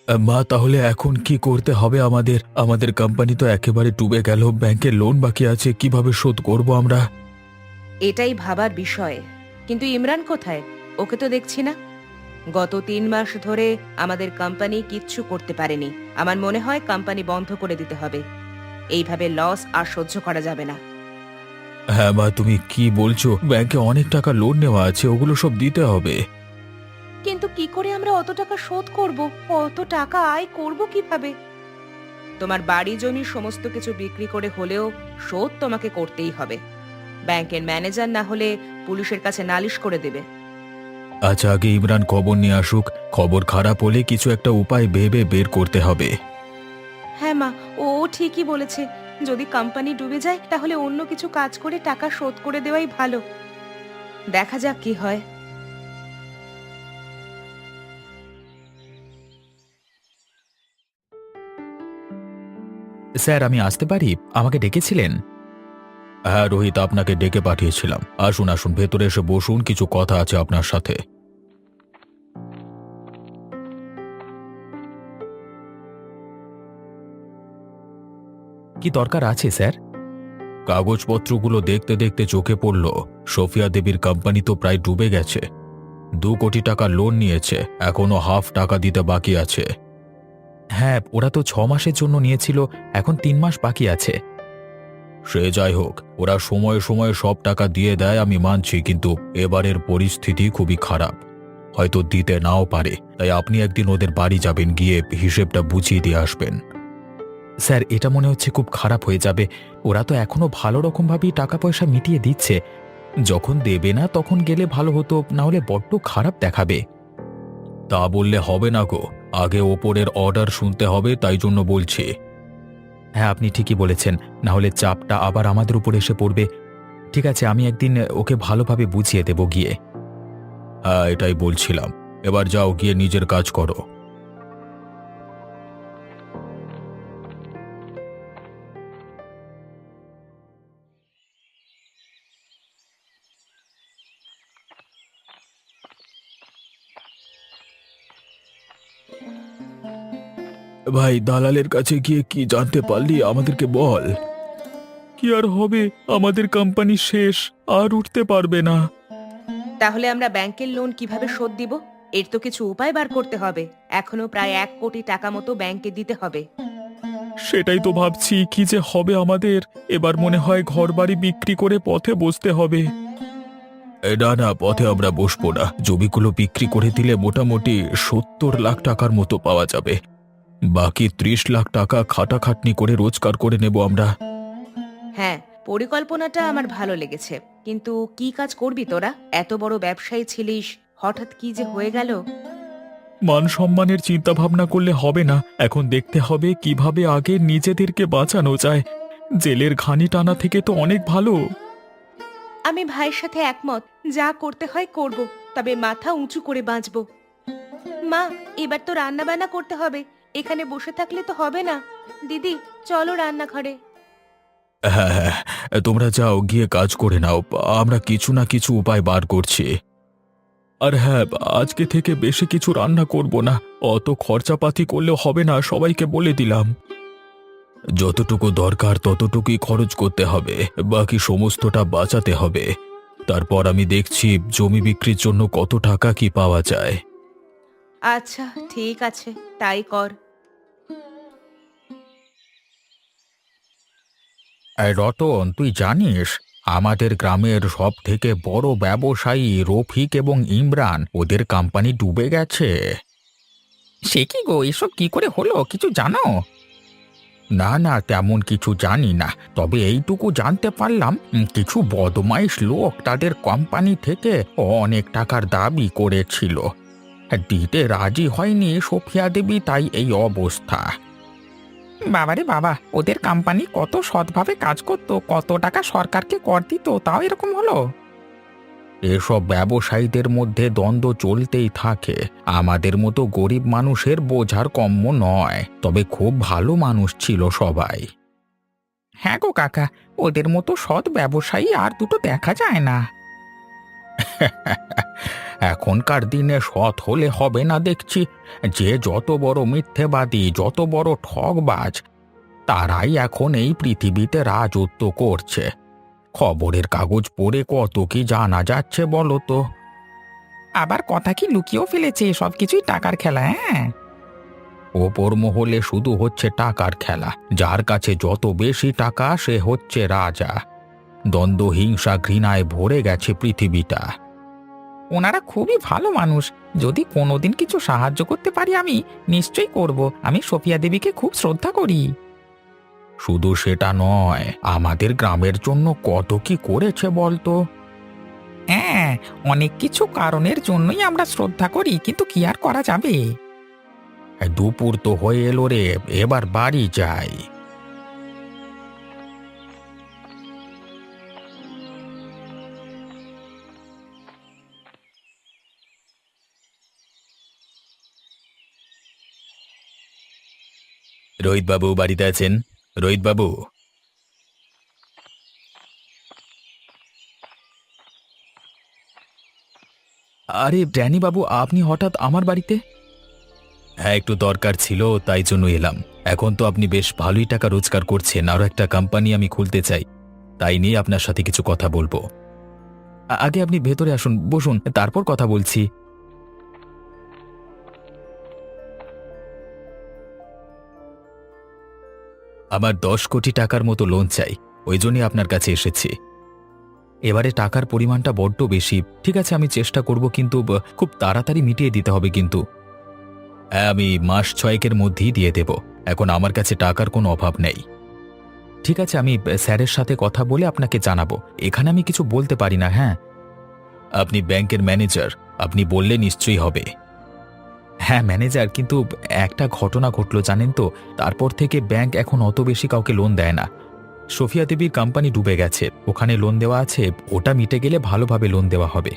মা, তাহলে এখন কি করতে হবে আমাদের? আমাদের কোম্পানি তো একেবারে ডুবে গেল, ব্যাংকের লোন বাকি আছে, কিভাবে শোধ করব আমরা? এটাই ভাবার বিষয়। কিন্তু ইমরান কোথায়? ওকে তো দেখছি না। গত 3 মাস ধরে আমাদের কোম্পানি কিচ্ছু করতে পারেনি। আমার মনে হয় কোম্পানি বন্ধ করে দিতে হবে। এইভাবে লস আর সহ্য করা যাবে না। হ্যাঁ মা, তুমি কি বলছো? ব্যাংকে অনেক টাকা লোন নেওয়া আছে, ওগুলো সব দিতে হবে। কিন্তু কি করে আমরা অত টাকা শোধ করব? অত টাকা আয় করব কিভাবে? তোমার বাড়ি জমি সমস্ত কিছু বিক্রি করে হলেও শোধ তোমাকে করতেই হবে। ব্যাংকের ম্যানেজার না হলে পুলিশের কাছে নালিশ করে দেবে। আচ্ছা, আগে ইমরান খবর নিয়ে আসুক। খবর খারাপ হলে কিছু একটা উপায় ভেবে বের করতে হবে। হ্যাঁ মা, ও ঠিকই বলেছে। যদি কোম্পানি ডুবে যায় তাহলে অন্য কিছু কাজ করে টাকা শোধ করে দেওয়াই ভালো। দেখা যাক কি হয়। স্যার, আমি আসতে পারি? আমাকে ডেকেছিলেন? হ্যাঁ রোহিত, আপনাকে ডেকে পাঠিয়েছিলাম। আসুন আসুন, ভেতরে এসে বসুন, কিছু কথা আছে আপনার সাথে। কি দরকার আছে স্যার? কাগজপত্রগুলো দেখতে দেখতে চোখে পড়ল সোফিয়া দেবীর কোম্পানি তো প্রায় ডুবে গেছে। 2 কোটি টাকা লোন নিয়েছে, এখনো হাফ টাকা দিতে বাকি আছে। হ্যাঁ, ওরা তো 6 মাসের জন্য নিয়েছিল, এখন 3 মাস বাকি আছে। সে যাই হোক, ওরা সময়ে সময়ে সব টাকা দিয়ে দেয় আমি মানছি, কিন্তু এবারের পরিস্থিতি খুবই খারাপ। হয়তো দিতে নাও পারে, তাই আপনি একদিন ওদের বাড়ি যাবেন, গিয়ে হিসেবটা বুঝিয়ে দিয়ে আসবেন। স্যার, এটা মনে হচ্ছে খুব খারাপ হয়ে যাবে। ওরা তো এখনো ভালো রকমভাবেই টাকা পয়সা মিটিয়ে দিচ্ছে। যখন দেবে না তখন গেলে ভালো হতো, না হলে বড্ড খারাপ দেখাবে। তা বললে হবে না গো, আগে ওপরের অর্ডার শুনতে হবে, তাই জন্য বলছি। হ্যাঁ, আপনি ঠিকই বলেছেন, না হলে চাপটা আবার আমাদের উপর এসে পড়বে। ঠিক আছে, আমি একদিন ওকে ভালোভাবে বুঝিয়ে দেব গিয়ে। হ্যাঁ, এটাই বলছিলাম। এবার যাও, গিয়ে নিজের কাজ করো। ভাই, দালালের কাছে গিয়ে কি জানতে পারলি? আমাদেরকে বল। কি আর হবে, আমাদের কোম্পানি শেষ, আর উঠতে পারবে না। তাহলে আমরা ব্যাংকের লোন কিভাবে শোধ দিব? এর তো কিছু উপায় বার করতে হবে। এখনো প্রায় 1 কোটি টাকা মতো ব্যাংকে দিতে হবে। সেটাই তো ভাবছি, কি যে হবে আমাদের। এবার মনে হয় ঘরবাড়ি বিক্রি করে পথে বসতে হবে। না না, পথে আমরা বসবো না। জমিগুলো বিক্রি করে দিলে মোটামুটি 70 লাখ টাকার মতো পাওয়া যাবে। বাকি 30 লাখ টাকা খাটাখাটনি করে রোজগার করে নেব আমরা। হ্যাঁ, পরিকল্পনাটা আমার ভালো লেগেছে। কিন্তু কি কাজ করবি তোরা? এত বড় ব্যবসায়ী ছিলিস, হঠাৎ কি যে হয়ে গেল? মান সম্মানের চিন্তা ভাবনা করলে হবে না, এখন দেখতে হবে কিভাবে আগে নিজেদেরকে বাঁচানো যায়। জেলের ঘানি টানা থেকে তো অনেক ভালো। আমি ভাইয়ের সাথে একমত। যা করতে হয় করব, তবে মাথা উঁচু করে বাঁচব। মা, এবার তো রান্না বান্না করতে হবে। এখানে বসে থাকলে তো হবে না। দিদি, চলো রান্নাঘরে। হ্যাঁ হ্যাঁ, তোমরা যাও, গিয়ে কাজ করে নাও, আমরা কিছু না কিছু উপায় বার করছি। আর হ্যাঁ, আজকে থেকে বেশি কিছু রান্না করব না। অত খরচাপাতি করলেও হবে না, সবাইকে বলে দিলাম। যতটুকু দরকার ততটুকুই খরচ করতে হবে, বাকি সমস্তটা বাঁচাতে হবে। তারপর আমি দেখছি জমি বিক্রির জন্য কত টাকা কি পাওয়া যায়। আচ্ছা, ঠিক আছে, তাই কর। রতন, তুই জানিস আমাদের গ্রামের সব থেকে বড় ব্যবসায়ী রফিক এবং ইমরান, ওদের কোম্পানি ডুবে গেছে। সে কি গো, এসব কি করে হলো, কিছু জানো? না না, তেমন কিছু জানি না, তবে এইটুকু জানতে পারলাম কিছু বদমাইশ লোক তাদের কোম্পানি থেকে অনেক টাকার দাবি করেছিল। দিতে রাজি হয়নি সোফিয়া দেবী, তাই এই অবস্থা। বাবারে বাবা, ওদের কোম্পানি কত সৎভাবে কাজ করতো, কত টাকা সরকারকে কর দিত, তাও এরকম হলো? এসব ব্যবসায়ীদের মধ্যে দ্বন্দ্ব চলতেই থাকে। আমাদের মতো গরিব মানুষের বোঝার কম্য নয়, তবে খুব ভালো মানুষ ছিল সবাই। হ্যাঁ গো কাকা, ওদের মতো সৎ ব্যবসায়ী আর দুটো দেখা যায় না। এখনকার দিনে সৎ হলে হবে না দেখছি। যে যত বড় মিথ্যেবাদী, যত বড় ঠকবাজ, তারাই এখন এই পৃথিবীতে রাজত্ব করছে। খবরের কাগজ পড়ে কত কি জানা যাচ্ছে বলো তো। আবার কথা কি লুকিয়েও ফেলেছে, সবকিছুই টাকার খেলা। হ্যাঁ, ওপর মহলে শুধু হচ্ছে টাকার খেলা। যার কাছে যত বেশি টাকা সে হচ্ছে রাজা। দ্বন্দ্ব, হিংসা, ঘৃণায় ভরে গেছে পৃথিবীটা। ওনারা খুবই ভালো মানুষ। যদি কোনোদিন কিছু সাহায্য করতে পারি আমি নিশ্চয়ই করব। আমি সোফিয়া দেবীকে খুব শ্রদ্ধা করি। শুধু সেটা নয়, আমাদের গ্রামের জন্য কত কি করেছে বলতো। হ্যাঁ, অনেক কিছু কারণের জন্যই আমরা শ্রদ্ধা করি, কিন্তু কি আর করা যাবে। দুপুর তো হয়ে এলো রে, এবার বাড়ি যাই। রোহিতবাবু বাড়িতে আছেন? রোহিতবাবু? আরে ড্যানি বাবু, আপনি হঠাৎ আমার বাড়িতে? হ্যাঁ, একটু দরকার ছিল, তাই জন্য এলাম। এখন তো আপনি বেশ ভালোই টাকা রোজগার করছেন, আরও একটা কোম্পানি আমি খুলতে চাই, তাই নিয়ে আপনার সাথে কিছু কথা বলবো। আগে আপনি ভেতরে আসুন, বসুন, তারপর কথা বলছি। আমার 10 কোটি টাকার মতো লোন চাই, ওই জন্যই আপনার কাছে এসেছি। এবারে টাকার পরিমাণটা বড্ড বেশি। ঠিক আছে, আমি চেষ্টা করব, কিন্তু খুব তাড়াতাড়ি মিটিয়ে দিতে হবে কিন্তু। হ্যাঁ, আমি মাস 6-এর মধ্যেই দিয়ে দেব। এখন আমার কাছে টাকার কোনো অভাব নেই। ঠিক আছে, আমি স্যারের সাথে কথা বলে আপনাকে জানাবো। এখানে আমি কিছু বলতে পারি না। হ্যাঁ, আপনি ব্যাংকের ম্যানেজার, আপনি বললে নিশ্চয়ই হবে। হ্যাঁ ম্যানেজার, কিন্তু একটা ঘটনা ঘটলো জানেন তো, তারপর থেকে ব্যাংক এখন অত বেশি কাউকে লোন দেয় না। সোফিয়া দেবীর কোম্পানি ডুবে গেছে, ওখানে লোন দেওয়া আছে, ওটা মিটে গেলে ভালোভাবে লোন দেওয়া হবে।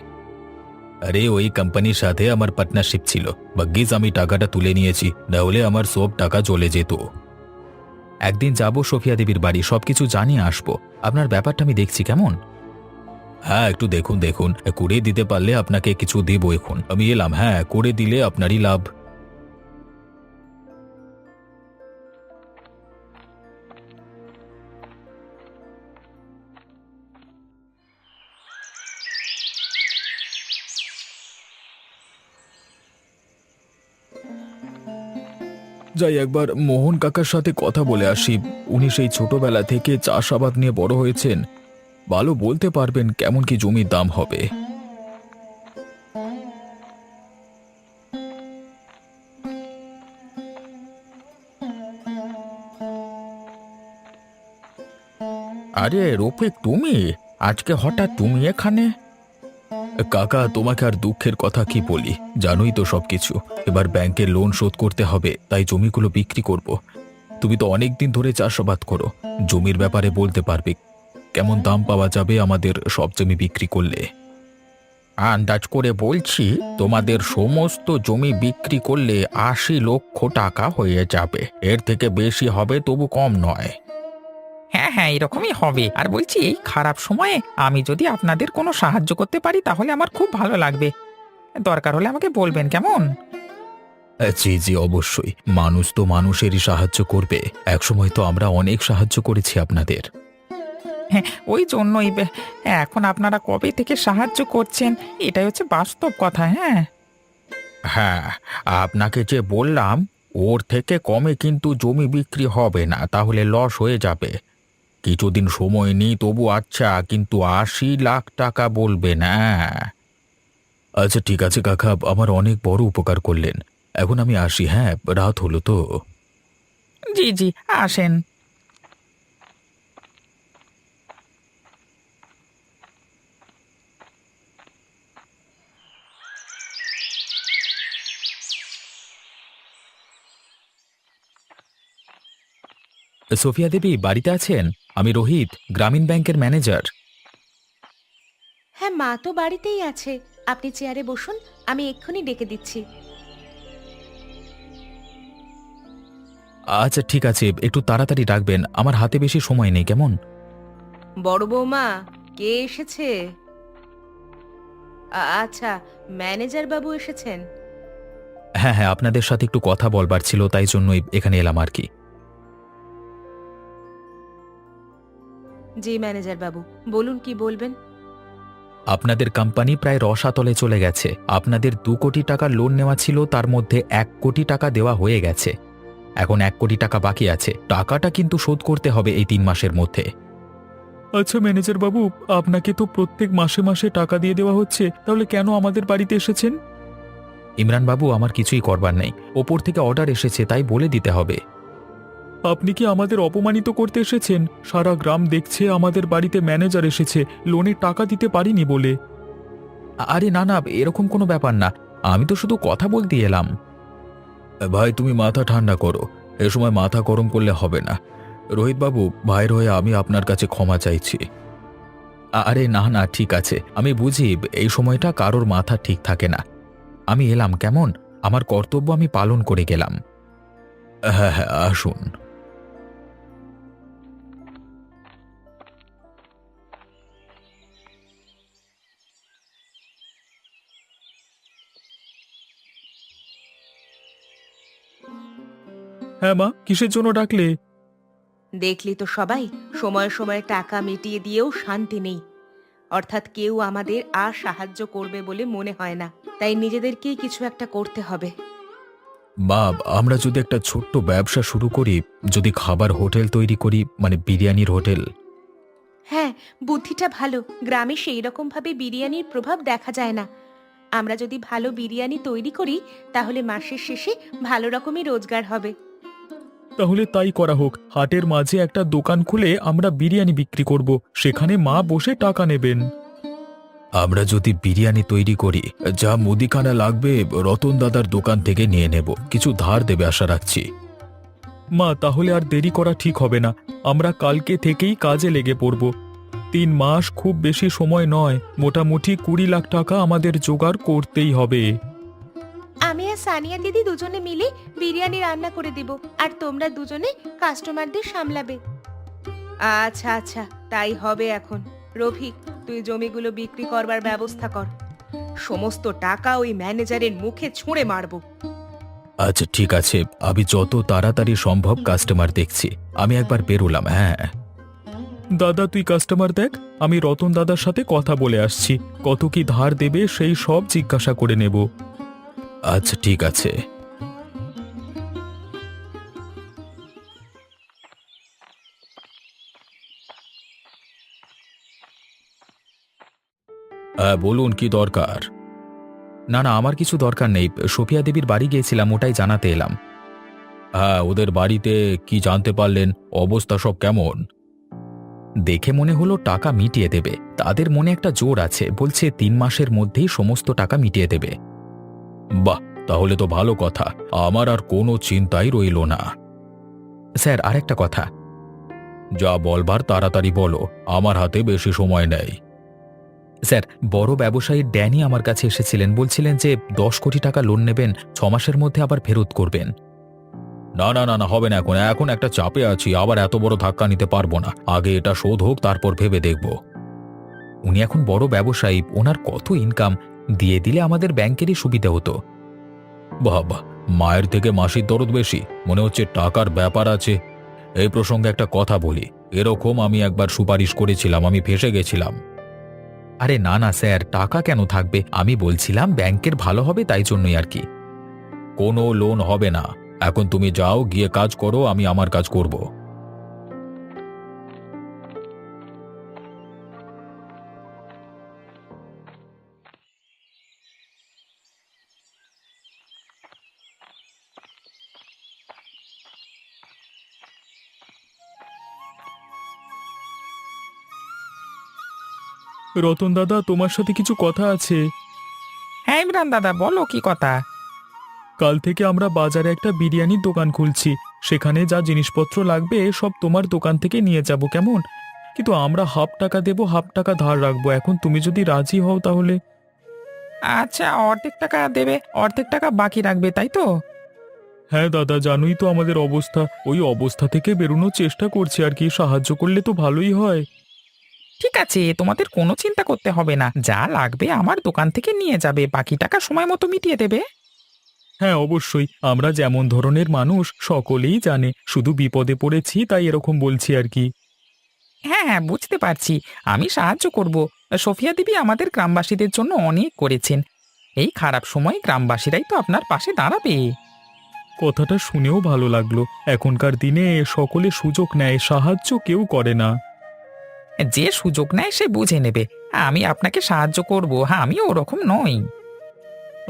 আরে ওই কোম্পানির সাথে আমার পার্টনারশিপ ছিল, ভাগ্যিস আমি টাকাটা তুলে নিয়েছি, না হলে আমার সব টাকা চলে যেত। একদিন যাব সোফিয়া দেবীর বাড়ি, সবকিছু জানিয়ে আসবো। আপনার ব্যাপারটা আমি দেখছি কেমন। হ্যাঁ, একটু দেখুন দেখুন, করে দিতে পারলে আপনাকে কিছু দেব। এখন আমি এলাম, হ্যাঁ, করে দিলে আপনারই লাভ। যাই একবার মোহন কাকার সাথে কথা বলে আসি। উনি সেই ছোটবেলা থেকে চাষাবাদ নিয়ে বড় হয়েছেন, ভালো বলতে পারবেন কেমন কি জমির দাম হবে। আরে রফিক, তুমি আজকে হঠাৎ তুমি এখানে? কাকা, তোমাকে আর দুঃখের কথা কি বলি, জানোই তো সবকিছু। এবার ব্যাংকের লোন শোধ করতে হবে, তাই জমিগুলো বিক্রি করব। তুমি তো অনেক দিন ধরে চাষাবাদ করো, জমির ব্যাপারে বলতে পারবে কেমন দাম পাওয়া যাবে আমাদের সব জমি বিক্রি করলে। আন্দাজ করে বলছি, তোমাদের সমস্ত জমি বিক্রি করলে 80 লক্ষ টাকা হয়ে যাবে। এর থেকে বেশি হবে তবু কম নয়। হ্যাঁ হ্যাঁ, এরকমই হবে। আর বলছি, এই খারাপ সময়ে আমি যদি আপনাদের কোনো সাহায্য করতে পারি তাহলে আমার খুব ভালো লাগবে। দরকার হলে আমাকে বলবেন, কেমন? জি জি, অবশ্যই। মানুষ তো মানুষেরই সাহায্য করবে, একসময় তো আমরা অনেক সাহায্য করেছি আপনাদের। হ্যাঁ, ওই জন্যই এখন আপনারা কবে থেকে সাহায্য করছেন, এটাই হচ্ছে বাস্তব কথা। হ্যাঁ হ্যাঁ, আপনাকে যে বললাম, ওর থেকে কমে কিন্তু জমি বিক্রি হবে না, তাহলে লস হয়ে যাবে। কিছুদিন সময় নিই তবু আচ্ছা, কিন্তু 80 লাখ টাকা বলবেন। হ্যাঁ, আচ্ছা ঠিক আছে কাকা, আমার অনেক বড় উপকার করলেন। এখন আমি আসি, হ্যাঁ, রাত হলো তো। জি জি, আসেন। সোফিয়া দেবী বাড়িতে আছেন? আমি রোহিত, গ্রামীণ ব্যাংকের ম্যানেজার। হ্যাঁ, মা তো বাড়িতেই আছে। আপনি চেয়ারে বসুন, আমি এক্ষুনি ডেকে দিচ্ছি। আচ্ছা ঠিক আছে, একটু তাড়াতাড়ি রাখবেন, আমার হাতে বেশি সময় নেই, কেমন? বড় বৌমা, কে এসেছে? আচ্ছা, ম্যানেজার বাবু এসেছেন? হ্যাঁ হ্যাঁ, আপনাদের সাথে একটু কথা বলবার ছিল, তাই জন্যই এখানে এলাম আর কি। জি ম্যানেজার বাবু, বলুন কি বলবেন। আপনাদের কোম্পানি প্রায় রসাতলে চলে গেছে। আপনাদের 2 কোটি টাকা লোন নেওয়া ছিল, তার মধ্যে 1 কোটি টাকা দেওয়া হয়ে গেছে। এখন 1 কোটি টাকা বাকি আছে। টাকাটা কিন্তু শোধ করতে হবে এই 3 মাসের মধ্যে। আচ্ছা ম্যানেজার বাবু, আপনাকে তো প্রত্যেক মাসে মাসে টাকা দিয়ে দেওয়া হচ্ছে, তাহলে কেন আমাদের বাড়িতে এসেছেন? ইমরান বাবু, আমার কিছুই করবার নেই। ওপর থেকে অর্ডার এসেছে, তাই বলে দিতে হবে। আপনি কি আমাদের অপমানিত করতে এসেছেন? সারা গ্রাম দেখছে আমাদের বাড়িতে ম্যানেজার এসেছে লোনের টাকা দিতে পারিনি বলে। আরে না না, এরকম কোনো ব্যাপার না। আমি তো শুধু কথা বলতে এলাম। ভাই, তুমি মাথা ঠান্ডা করো। এ সময় মাথা গরম করলে হবে না। রোহিত বাবু, ভাইয়ের হয়ে আমি আপনার কাছে ক্ষমা চাইছি। আরে না না, ঠিক আছে। আমি বুঝি এই সময়টা কারোর মাথা ঠিক থাকে না। আমি এলাম, কেমন? আমার কর্তব্য আমি পালন করে গেলাম। হ্যাঁ হ্যাঁ, আসুন। হ্যাঁ মা, কিসের জন্য ডাকলে? দেখলি তো সবাই, সময়ে সময়ে টাকা মিটিয়ে দিয়েও শান্তি নেই। অর্থাৎ কেউ আমাদের আর সাহায্য করবে বলে মনে হয় না, তাই নিজেদেরকেই কিছু একটা করতে হবে। মা, আমরা যদি একটা ছোট্ট ব্যবসা শুরু করি, যদি খাবার হোটেল তৈরি করি, মানে বিরিয়ানির হোটেল। হ্যাঁ, বুদ্ধিটা ভালো। গ্রামে সেই রকম ভাবে বিরিয়ানির প্রভাব দেখা যায় না। আমরা যদি ভালো বিরিয়ানি তৈরি করি, তাহলে মাসের শেষে ভালো রকমই রোজগার হবে। তাহলে তাই করা হোক। হাটের মাঝে একটা দোকান খুলে আমরা বিরিয়ানি বিক্রি করব, সেখানে মা বসে টাকা নেবেন। আমরা যদি বিরিয়ানি তৈরি করি, যা মুদিখানা লাগবে রতন দাদার দোকান থেকে নিয়ে নেব। কিছু ধার দেবে আশা রাখছি। মা, তাহলে আর দেরি করা ঠিক হবে না। আমরা কালকে থেকেই কাজে লেগে পড়ব। 3 মাস খুব বেশি সময় নয়, মোটামুটি 20 লাখ টাকা আমাদের জোগাড় করতেই হবে। আমি আর সানিয়া দিদি দুজনে মিলে বিরিয়ানি রান্না করে দিব, আর তোমরা দুজনে কাস্টমারদের সামলাবে। আচ্ছা আচ্ছা, তাই হবে এখন। রফিক, তুই জমিগুলো বিক্রি করবার ব্যবস্থা কর। সমস্ত টাকা ওই ম্যানেজারের মুখে ছুঁড়ে মারবো। আচ্ছা ঠিক আছে, আমি যত তাড়াতাড়ি সম্ভব কাস্টমার দেখছি। আমি একবার বেরোলাম। হ্যাঁ দাদা, তুই কাস্টমার দেখ, আমি রতন দাদার সাথে কথা বলে আসছি। কত কি ধার দেবে সেই সব জিজ্ঞাসা করে নেব। আচ্ছা ঠিক আছে। হ্যাঁ বলুন, কি দরকার? না না, আমার কিছু দরকার নেই। সোফিয়া দেবীর বাড়ি গিয়েছিলাম, ওটাই জানাতে এলাম। হ্যাঁ, ওদের বাড়িতে কি জানতে পারলেন? অবস্থা সব কেমন? দেখে মনে হলো টাকা মিটিয়ে দেবে। তাদের মনে একটা জোর আছে, বলছে 3 মাসের মধ্যেই সমস্ত টাকা মিটিয়ে দেবে। বাহ, তাহলে তো ভালো কথা। আমার আর কোনো চিন্তাই রইল না। স্যার, আরেকটা কথা। যা বলবার তাড়াতাড়ি বলো, আমার হাতে বেশি সময় নেই। স্যার, বড় ব্যবসায়ী ড্যানি আমার কাছে এসেছিলেন, বলছিলেন যে 10 কোটি টাকা লোন নেবেন, 6 মাসের মধ্যে আবার ফেরত করবেন। না না না না, হবে না। এখন এখন একটা চাপে আছি, আবার এত বড় ধাক্কা নিতে পারবো না। আগে এটা শোধ হোক, তারপর ভেবে দেখব। উনি এখন বড় ব্যবসায়ী, ওনার কত ইনকাম, দিয়ে দিলে আমাদের ব্যাংকেরই সুবিধা হতো। বাবা, মায়ের থেকে মাসির দরদ বেশি। মনে হচ্ছে টাকার ব্যাপার আছে। এই প্রসঙ্গে একটা কথা বলি, এরকম আমি একবার সুপারিশ করেছিলাম, আমি ফেঁসে গেছিলাম। আরে না না স্যার, টাকা কেন থাকবে? আমি বলছিলাম ব্যাংকের ভালো হবে, তাই জন্যই আর কি। কোনো লোন হবে না। এখন তুমি যাও, গিয়ে কাজ করো, আমি আমার কাজ করব। রতন দাদা, তোমার সাথে কিছু কথা আছে। হ্যাঁ ইমরান দাদা, বলো কি কথা। কাল থেকে আমরা বাজারে একটা বিরিয়ানির দোকান খুলছি। সেখানে যা জিনিসপত্র লাগবে সব তোমার দোকান থেকে নিয়ে যাব, কেমন? কিন্তু আমরা হাফ টাকা দেবো, হাফ টাকা ধার রাখবো। এখন তুমি যদি রাজি হও তাহলে। আচ্ছা, অর্ধেক টাকা দেবে, অর্ধেক টাকা বাকি রাখবে, তাই তো? হ্যাঁ দাদা, জানোই তো আমাদের অবস্থা। ওই অবস্থা থেকে বেরোনোর চেষ্টা করছি আর কি। সাহায্য করলে তো ভালোই হয়। ঠিক আছে, তোমাদের কোনো চিন্তা করতে হবে না, যা লাগবে আমার দোকান থেকে নিয়ে যাবে, বাকি টাকা সময় মতো মিটিয়ে দেবে। হ্যাঁ অবশ্যই, আমরা যেমন ধরনের মানুষ সকলেই জানে, শুধু বিপদে পড়েছি তাই এরকম বলছি আর কি। হ্যাঁ হ্যাঁ, বুঝতে পারছি। আমি সাহায্য করব। সোফিয়া দেবী আমাদের গ্রামবাসীদের জন্য অনেক করেছেন। এই খারাপ সময়ে গ্রামবাসীরাই তো আপনার পাশে দাঁড়াবে। কথাটা শুনেও ভালো লাগলো। এখনকার দিনে সকলে সুযোগ নেয়, সাহায্য কেউ করে না। যে সুযোগ নেয় সে বুঝে নেবে। আমি আপনাকে সাহায্য করব, হ্যাঁ, আমিও ওরকম নই।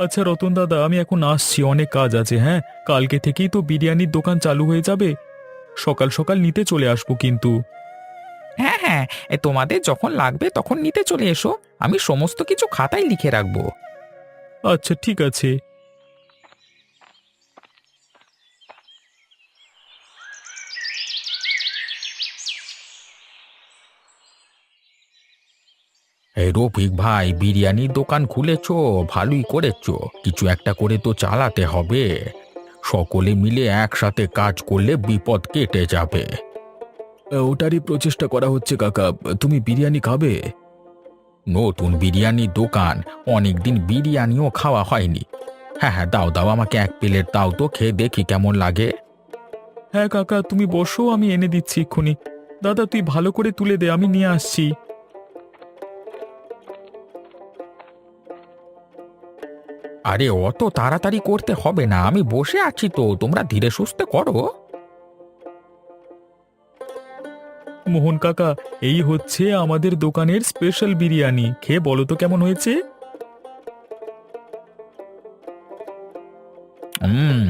আচ্ছা রতন দাদা, আমি এখন আসছি, অনেক কাজ আছে। হ্যাঁ, কালকে থেকেই তো বিরিয়ানির দোকান চালু হয়ে যাবে, সকাল সকাল নিতে চলে আসবো কিন্তু। হ্যাঁ হ্যাঁ, তোমাদের যখন লাগবে তখন নিতে চলে এসো। আমি সমস্ত কিছু খাতায় লিখে রাখবো। আচ্ছা ঠিক আছে। এই রফিক ভাই, বিরিয়ানির দোকান খুলেছো, ভালোই করেছো। কিছু একটা করে তো চালাতে হবে। সকলে মিলে একসাথে কাজ করলে বিপদ কেটে যাবে। ওটারই প্রচেষ্টা করা হচ্ছে কাকা। তুমি বিরিয়ানি খাবে? নতুন বিরিয়ানির দোকান, অনেকদিন বিরিয়ানিও খাওয়া হয়নি। হ্যাঁ হ্যাঁ, দাও দাও, আমাকে এক প্লেট দাও তো, খেয়ে দেখি কেমন লাগে। হ্যাঁ কাকা, তুমি বসো, আমি এনে দিচ্ছি এক্ষুনি। দাদা তুই ভালো করে তুলে দে, আমি নিয়ে আসছি। আরে অত তাড়াতাড়ি করতে হবে না, আমি বসে আছি তো, তোমরা ধীরে সুস্থে করো। মোহন কাকা, এই হচ্ছে আমাদের দোকানের স্পেশাল বিরিয়ানি, খেয়ে বলো তো কেমন হয়েছে। হুম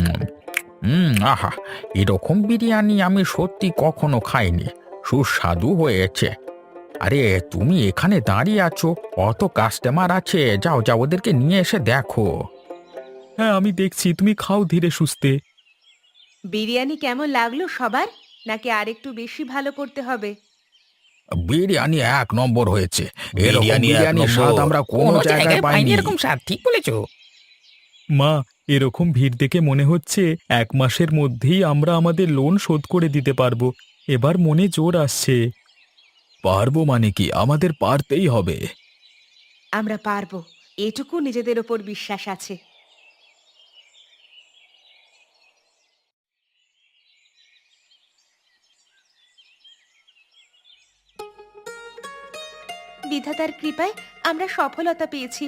হুম, আহা, এরকম বিরিয়ানি আমি সত্যি কখনো খাইনি। সুস্বাদু হয়েছে। আরে তুমি এখানে দাঁড়িয়ে আছো, অত কাস্টমার আছে, যাও যাও, ওদেরকে নিয়ে এসে দেখো। হ্যাঁ আমি দেখছি, তুমি খাও ধীরে সুস্থে। বিরিয়ানি কেমন লাগলো সবার, নাকি আরেকটু বেশি ভালো করতে হবে? বিরিয়ানি এক নম্বর হয়েছে। এরকম বিরিয়ানি এক বিরিয়ানির স্বাদ নম্বর। আমরা কোনো জায়গায় পাইনি। এরকম স্বাদ, ঠিক বলেছো। মা, এরকম ভিড় দেখে মনে হচ্ছে 1 মাসের মধ্যেই আমরা আমাদের লোন শোধ করে দিতে পারবো। এবার মনে জোর আসছে। পারবো মানে কি, আমাদের পারতেই হবে। আমরা পারবো, এটুকু নিজেদের ওপর বিশ্বাস আছে। বিধাতার কৃপায় আমরা সফলতা পেয়েছি।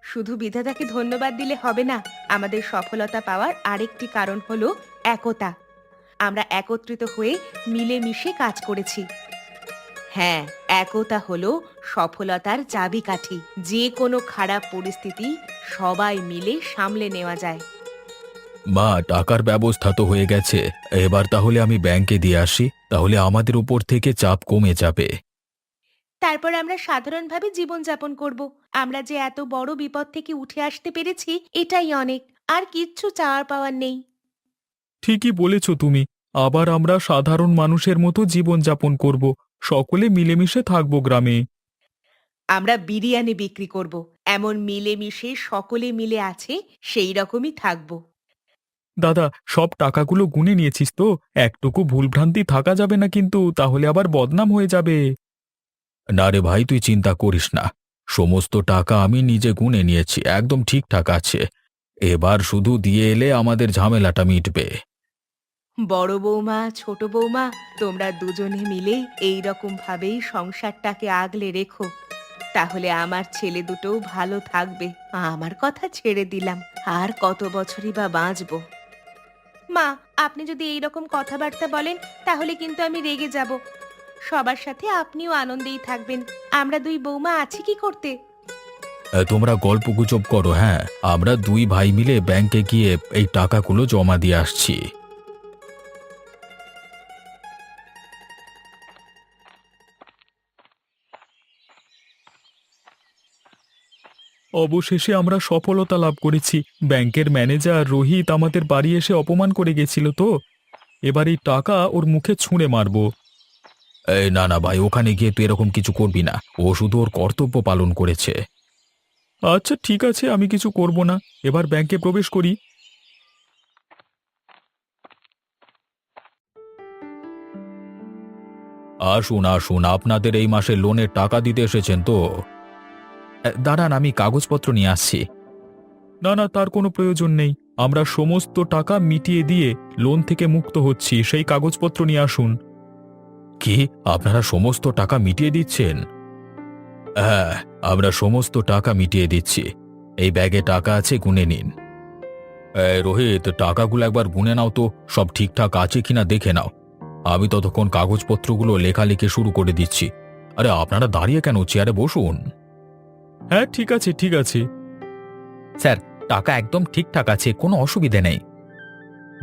শুধু বিধাতাকে ধন্যবাদ দিলে হবে না, আমাদের সফলতা পাওয়ার আরেকটি কারণ হলো একতা। আমরা একত্রিত হয়ে মিলেমিশে কাজ করেছি। হ্যাঁ, একতা হলো সফলতার চাবিকাঠি। যে কোনো খারাপ পরিস্থিতি সবাই মিলে সামলে নেওয়া যায়। মা, টাকার ব্যবস্থা তো হয়ে গেছে। এবার তাহলে আমি ব্যাংকে দিয়ে আসি, তাহলে আমাদের উপর থেকে চাপ কমে যাবে। তারপর আমরা সাধারণভাবে জীবনযাপন করব। আমরা যে এত বড় বিপদ থেকে উঠে আসতে পেরেছি, এটাই অনেক। আর কিচ্ছু চাওয়ার পাওয়ার নেই। ঠিকই বলেছ তুমি। আবার আমরা সাধারণ মানুষের মতো জীবনযাপন করব, সকলে মিলেমিশে থাকবো গ্রামে। আমরা বিরিয়ানি বিক্রি করব, এমন মিলেমিশে সকলে মিলে আছে সেই রকমই থাকবো। দাদা, সব টাকাগুলো গুনে নিয়েছিস তো? একটুকু ভুলভ্রান্তি থাকা যাবে না কিন্তু, তাহলে আবার বদনাম হয়ে যাবে। না রে ভাই, তুই চিন্তা করিস না। সমস্ত টাকা আমি নিজে গুনে নিয়েছি, একদম ঠিকঠাক আছে। এবার শুধু দিয়ে এলে আমাদের ঝামেলাটা মিটবে। বড় বৌমা, ছোট বৌমা, তোমরা দুজনে মিলে এই রকম ভাবেই সংসারটাকে আগলে রেখো, তাহলে আমার ছেলে দুটোও ভালো থাকবে। আমার কথা ছেড়ে দিলাম, আর কত বছরই বা বাঁচবো। মা, আপনি যদি এই রকম কথাবার্তা বলেন তাহলে কিন্তু আমি রেগে যাব। সবার সাথে আপনিও আনন্দেই থাকবেন, আমরা দুই বৌমা আছি কি করতে। তোমরা গল্পগুজব করো, হ্যাঁ, আমরা দুই ভাই মিলে ব্যাংকে গিয়ে এই টাকাগুলো জমা দিয়ে আসছি। অবশেষে আমরা সফলতা লাভ করেছি। ব্যাংকের ম্যানেজার রোহিত আমাদের বাড়ি এসে অপমান করে গেছিল তো, এবার এই টাকা ওর মুখে ছুঁড়ে মারবো। এই না না ভাই, ওখানে গিয়ে তুই এরকম কিছু করবি না। ও শুধু ওর কর্তব্য পালন করেছে। আচ্ছা ঠিক আছে, আমি কিছু করব না, এবার ব্যাংকে প্রবেশ করি। আসুন আসুন, আপনাদের এই মাসে লোনের টাকা দিতে এসেছেন তো? দাঁড়ান, আমি কাগজপত্র নিয়ে আসছি। না না, তার কোনো প্রয়োজন নেই। আমরা সমস্ত টাকা মিটিয়ে দিয়ে লোন থেকে মুক্ত হচ্ছি, সেই কাগজপত্র নিয়ে আসুন। কি, আপনারা সমস্ত টাকা মিটিয়ে দিচ্ছেন? হ্যাঁ, আমরা সমস্ত টাকা মিটিয়ে দিচ্ছি। এই ব্যাগে টাকা আছে, গুনে নিন। রোহিত, টাকাগুলো একবার গুনে নাও তো, সব ঠিকঠাক আছে কিনা দেখে নাও। আমি ততক্ষণ কাগজপত্রগুলো লেখালেখি শুরু করে দিচ্ছি। আরে আপনারা দাঁড়িয়ে কেন, চেয়ারে বসুন। হ্যাঁ, ঠিক আছে ঠিক আছে। স্যার, টাকা একদম ঠিকঠাক আছে, কোনো অসুবিধে নেই।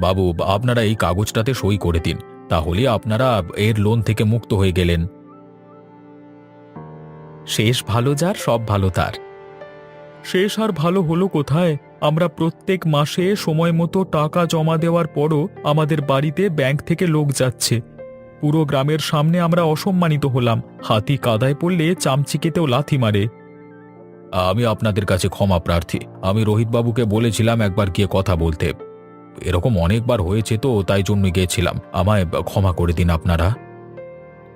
বাবু, আপনারা এই কাগজটাতে সই করে দিন, তাহলে আপনারা এর লোন থেকে মুক্ত হয়ে গেলেন। শেষ ভালো যার, সব ভালো তার। শেষ আর ভালো হলো কোথায়? আমরা প্রত্যেক মাসে সময় মতো টাকা জমা দেওয়ার পরও আমাদের বাড়িতে ব্যাংক থেকে লোক যাচ্ছে। পুরো গ্রামের সামনে আমরা অসম্মানিত হলাম। হাতি কাদায় পড়লে চামচিকেতেও লাথি মারে। আমি আপনাদের কাছে ক্ষমা প্রার্থী। আমি রোহিতবাবুকে বলেছিলাম একবার গিয়ে কথা বলতে। এরকম অনেকবার হয়েছে তো, তাই জন্য গিয়েছিলাম। আমায় ক্ষমা করে দিন আপনারা।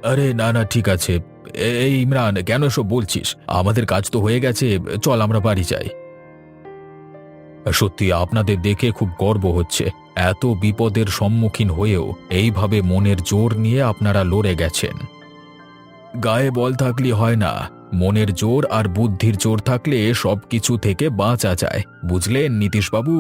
আরে না না, ঠিক আছে। এই ইমরান, কেন এসব বলছিস? আমাদের কাজ তো হয়ে গেছে, চল আমরা বাড়ি যাই। সত্যি আপনাদের দেখে খুব গর্ব হচ্ছে। এত বিপদের সম্মুখীন হয়েও এইভাবে মনের জোর নিয়ে আপনারা লড়ে গেছেন। গায়ে বল থাকলে হয় না, মনের জোর আর বুদ্ধির জোর থাকলে সবকিছু থেকে বাঁচা যায়। বুঝলেন নীতিশবাবু?